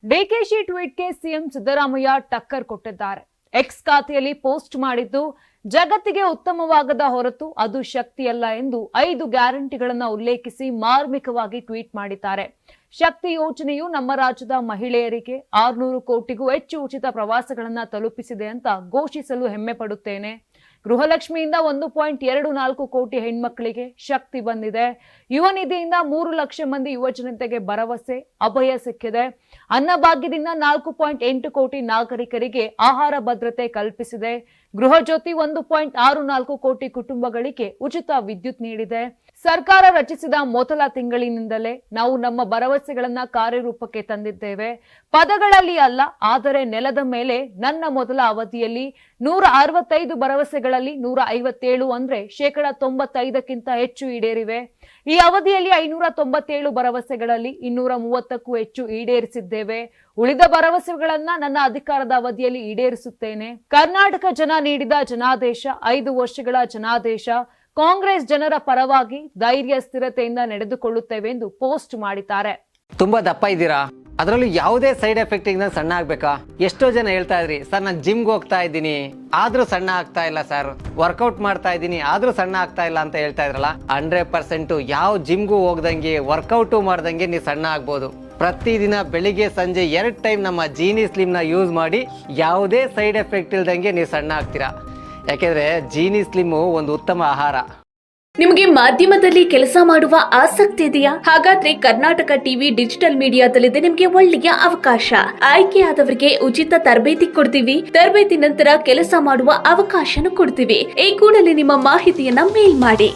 DKShi ಟ್ವೀಟ್ಗೆ CM Siddaramaiah ಟಕ್ಕರ್ ಕೊಟ್ಟಿದ್ದಾರೆ. X ಖಾತೆಯಲ್ಲಿ ಪೋಸ್ಟ್ ಮಾಡಿದ್ದು, ಜಗತ್ತಿಗೆ ಉತ್ತಮವಾಗದ ಹೊರತು ಅದು ಶಕ್ತಿಯಲ್ಲ ಎಂದು 5 ಗ್ಯಾರಂಟಿಗಳನ್ನು ಉಲ್ಲೇಖಿಸಿ ಮಾರ್ಮಿಕವಾಗಿ ಟ್ವೀಟ್ ಮಾಡಿದ್ದಾರೆ. ಶಕ್ತಿ ಯೋಜನೆಯು ನಮ್ಮ ರಾಜ್ಯದ ಮಹಿಳೆಯರಿಗೆ 600 ಕೋಟಿಗೂ ಹೆಚ್ಚು ಉಚಿತ ಪ್ರವಾಸಗಳನ್ನು ತಲುಪಿಸಿದೆ ಅಂತ ಘೋಷಿಸಲು ಹೆಮ್ಮೆ ಪಡುತ್ತೇನೆ. ಗೃಹಲಕ್ಷ್ಮಿಯಿಂದ 1.24 ಕೋಟಿ ಹೆಣ್ಮಕ್ಕಳಿಗೆ ಶಕ್ತಿ ಬಂದಿದೆ. ಯುವ ನಿಧಿಯಿಂದ 3 ಲಕ್ಷ ಮಂದಿ ಯುವ ಜನತೆಗೆ ಭರವಸೆ, ಅಭಯ ಸಿಕ್ಕಿದೆ. ಅನ್ನಭಾಗ್ಯದಿಂದ 4.8 ಕೋಟಿ ನಾಗರಿಕರಿಗೆ ಆಹಾರ ಭದ್ರತೆ ಕಲ್ಪಿಸಿದೆ. ಗೃಹ ಜ್ಯೋತಿ 1.64 ಕೋಟಿ ಕುಟುಂಬಗಳಿಗೆ ಉಚಿತ ವಿದ್ಯುತ್ ನೀಡಿದೆ. ಸರ್ಕಾರ ರಚಿಸಿದ ಮೊದಲ ತಿಂಗಳಿನಿಂದಲೇ ನಾವು ನಮ್ಮ ಭರವಸೆಗಳನ್ನ ಕಾರ್ಯರೂಪಕ್ಕೆ ತಂದಿದ್ದೇವೆ. ಪದಗಳಲ್ಲಿ ಅಲ್ಲ, ಆದರೆ ನೆಲದ ಮೇಲೆ ನನ್ನ ಮೊದಲ ಅವಧಿಯಲ್ಲಿ 165 ಭರವಸೆಗಳಲ್ಲಿ 157 ಅಂದ್ರೆ 95%ಕ್ಕಿಂತ ಹೆಚ್ಚು ಈಡೇರಿವೆ. ಈ ಅವಧಿಯಲ್ಲಿ 597 ಭರವಸೆಗಳಲ್ಲಿ 230ಕ್ಕೂ ಹೆಚ್ಚು ಈಡೇರಿಸಿದ್ದೇವೆ. ಉಳಿದ ಭರವಸೆಗಳನ್ನ ನನ್ನ ಅಧಿಕಾರದ ಅವಧಿಯಲ್ಲಿ ಈಡೇರಿಸುತ್ತೇನೆ. ಕರ್ನಾಟಕ ಜನ ನೀಡಿದ ಜನಾದೇಶ 5 ವರ್ಷಗಳ ಜನಾದೇಶ. ಕಾಂಗ್ರೆಸ್ ಜನರ ಪರವಾಗಿ ಧೈರ್ಯ ಸ್ಥಿರತೆಯಿಂದ ನಡೆದುಕೊಳ್ಳುತ್ತೇವೆ ಎಂದು ಪೋಸ್ಟ್ ಮಾಡಿದ್ದಾರೆ. ತುಂಬಾ ದಪ್ಪ ಇದ್ದೀರಾ, ಅದರಲ್ಲೂ ಯಾವುದೇ ಸೈಡ್ ಎಫೆಕ್ಟ್ ಇಂದ ಸಣ್ಣ ಆಗ್ಬೇಕಾ? ಎಷ್ಟೋ ಜನ ಹೇಳ್ತಾ ಇದ್ರಿ, ಸರ್ ನಾನು ಜಿಮ್ಗೆ ಹೋಗ್ತಾ ಇದ್ದೀನಿ ಆದ್ರೂ ಸಣ್ಣ ಆಗ್ತಾ ಇಲ್ಲ ಸರ್, ವರ್ಕೌಟ್ ಮಾಡ್ತಾ ಇದ್ದೀನಿ ಆದ್ರೂ ಸಣ್ಣ ಆಗ್ತಾ ಇಲ್ಲ ಅಂತ ಹೇಳ್ತಾ ಇದ್ರಲ್ಲ. 100% ಯಾವ ಜಿಮ್ಗೂ ಹೋಗ್ದಂಗೆ ವರ್ಕೌಟು ಮಾಡ್ದಂಗೆ ನೀವು ಸಣ್ಣ ಆಗ್ಬೋದು. ಪ್ರತಿದಿನ ಬೆಳಿಗ್ಗೆ ಸಂಜೆ 2 ಟೈಮ್ ನಮ್ಮ ಜೀನಿ ಸ್ಲಿಮ್ ನ ಯೂಸ್ ಮಾಡಿ ಯಾವುದೇ ಸೈಡ್ ಎಫೆಕ್ಟ್ ಇಲ್ದಂಗೆ ನೀವು ಸಣ್ಣ ಆಗ್ತೀರಾ. ಯಾಕೆಂದ್ರೆ ಜೀನಿ ಸ್ಲಿಮ್ ಒಂದು ಉತ್ತಮ ಆಹಾರ. ನಿಮಗೆ ಮಾಧ್ಯಮದಲ್ಲಿ ಕೆಲಸ ಮಾಡುವ ಆಸಕ್ತಿ ಇದೆಯಾ? ಹಾಗಾದ್ರೆ ಕರ್ನಾಟಕ ಟಿವಿ ಡಿಜಿಟಲ್ ಮೀಡಿಯಾದಲ್ಲಿದೆ ನಿಮಗೆ ಒಳ್ಳೆಯ ಅವಕಾಶ. ಆಯ್ಕೆಯಾದವರಿಗೆ ಉಚಿತ ತರಬೇತಿ ಕೊಡ್ತೀವಿ. ತರಬೇತಿ ನಂತರ ಕೆಲಸ ಮಾಡುವ ಅವಕಾಶನೂ ಕೊಡ್ತೀವಿ. ಈ ಕೂಡಲೇ ನಿಮ್ಮ ಮಾಹಿತಿಯನ್ನ ಮೇಲ್ ಮಾಡಿ.